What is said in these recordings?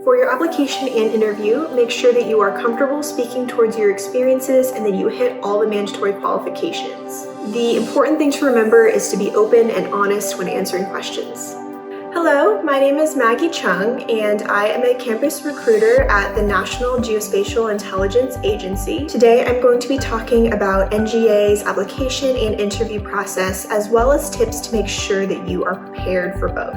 For your application and interview, make sure that you are comfortable speaking towards your experiences and that you hit all the mandatory qualifications. The important thing to remember is to be open and honest when answering questions. Hello, my name is Maggie Chung, and I am a campus recruiter at the National Geospatial Intelligence Agency. Today, I'm going to be talking about NGA's application and interview process, as well as tips to make sure that you are prepared for both.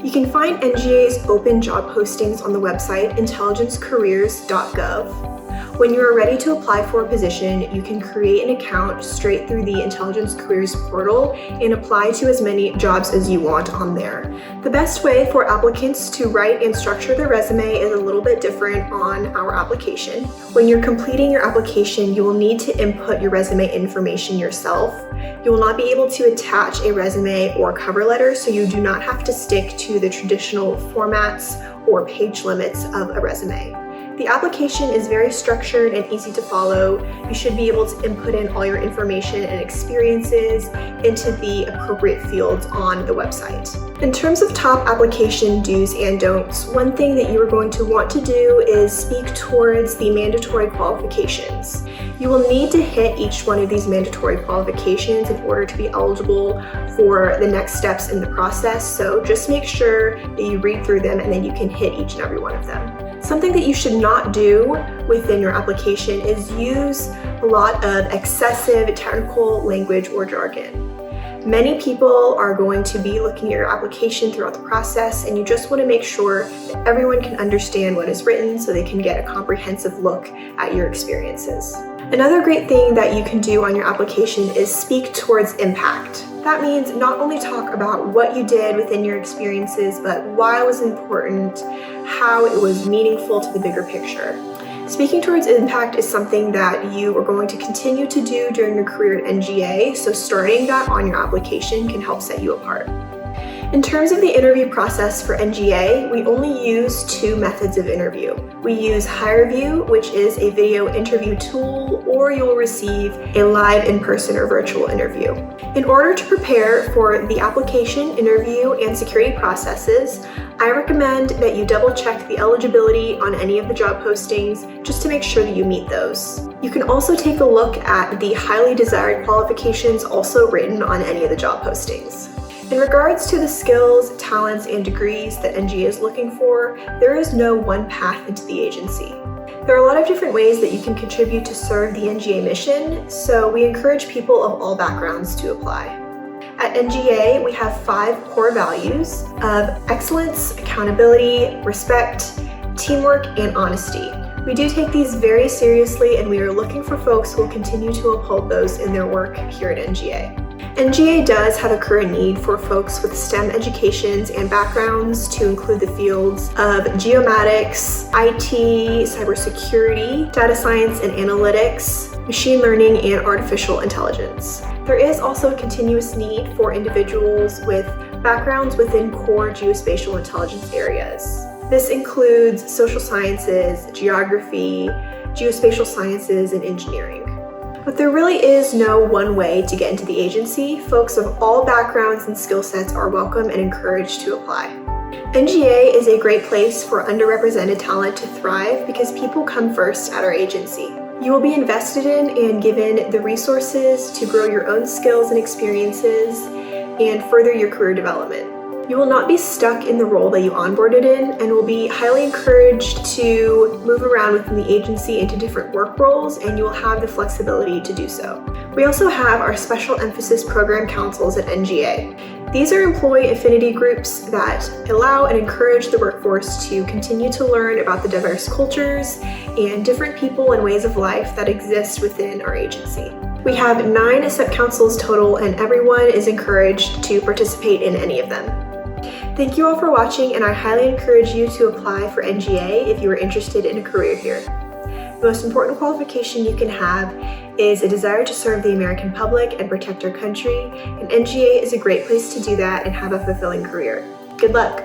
You can find NGA's open job postings on the website intelligencecareers.gov. When you are ready to apply for a position, you can create an account straight through the Intelligence Careers portal and apply to as many jobs as you want on there. The best way for applicants to write and structure their resume is a little bit different on our application. When you're completing your application, you will need to input your resume information yourself. You will not be able to attach a resume or cover letter, so you do not have to stick to the traditional formats or page limits of a resume. The application is very structured and easy to follow. You should be able to input in all your information and experiences into the appropriate fields on the website. In terms of top application do's and don'ts, one thing that you are going to want to do is speak towards the mandatory qualifications. You will need to hit each one of these mandatory qualifications in order to be eligible for the next steps in the process, so just make sure that you read through them and then you can hit each and every one of them. Something that you should not do within your application is use a lot of excessive technical language or jargon. Many people are going to be looking at your application throughout the process, and you just want to make sure that everyone can understand what is written so they can get a comprehensive look at your experiences. Another great thing that you can do on your application is speak towards impact. That means not only talk about what you did within your experiences, but why it was important, how it was meaningful to the bigger picture. Speaking towards impact is something that you are going to continue to do during your career at NGA, so starting that on your application can help set you apart. In terms of the interview process for NGA, we only use two methods of interview. We use HireVue, which is a video interview tool, or you'll receive a live in-person or virtual interview. In order to prepare for the application, interview, and security processes, I recommend that you double check the eligibility on any of the job postings just to make sure that you meet those. You can also take a look at the highly desired qualifications also written on any of the job postings. In regards to the skills, talents, and degrees that NGA is looking for, there is no one path into the agency. There are a lot of different ways that you can contribute to serve the NGA mission, so we encourage people of all backgrounds to apply. At NGA, we have 5 core values of excellence, accountability, respect, teamwork, and honesty. We do take these very seriously, and we are looking for folks who will continue to uphold those in their work here at NGA. NGA does have a current need for folks with STEM educations and backgrounds to include the fields of geomatics, IT, cybersecurity, data science and analytics, machine learning, and artificial intelligence. There is also a continuous need for individuals with backgrounds within core geospatial intelligence areas. This includes social sciences, geography, geospatial sciences, and engineering. But there really is no one way to get into the agency. Folks of all backgrounds and skill sets are welcome and encouraged to apply. NGA is a great place for underrepresented talent to thrive because people come first at our agency. You will be invested in and given the resources to grow your own skills and experiences and further your career development. You will not be stuck in the role that you onboarded in and will be highly encouraged to move around within the agency into different work roles, and you will have the flexibility to do so. We also have our special emphasis program councils at NGA. These are employee affinity groups that allow and encourage the workforce to continue to learn about the diverse cultures and different people and ways of life that exist within our agency. We have 9 SEP councils total, and everyone is encouraged to participate in any of them. Thank you all for watching, and I highly encourage you to apply for NGA if you are interested in a career here. The most important qualification you can have is a desire to serve the American public and protect our country, and NGA is a great place to do that and have a fulfilling career. Good luck!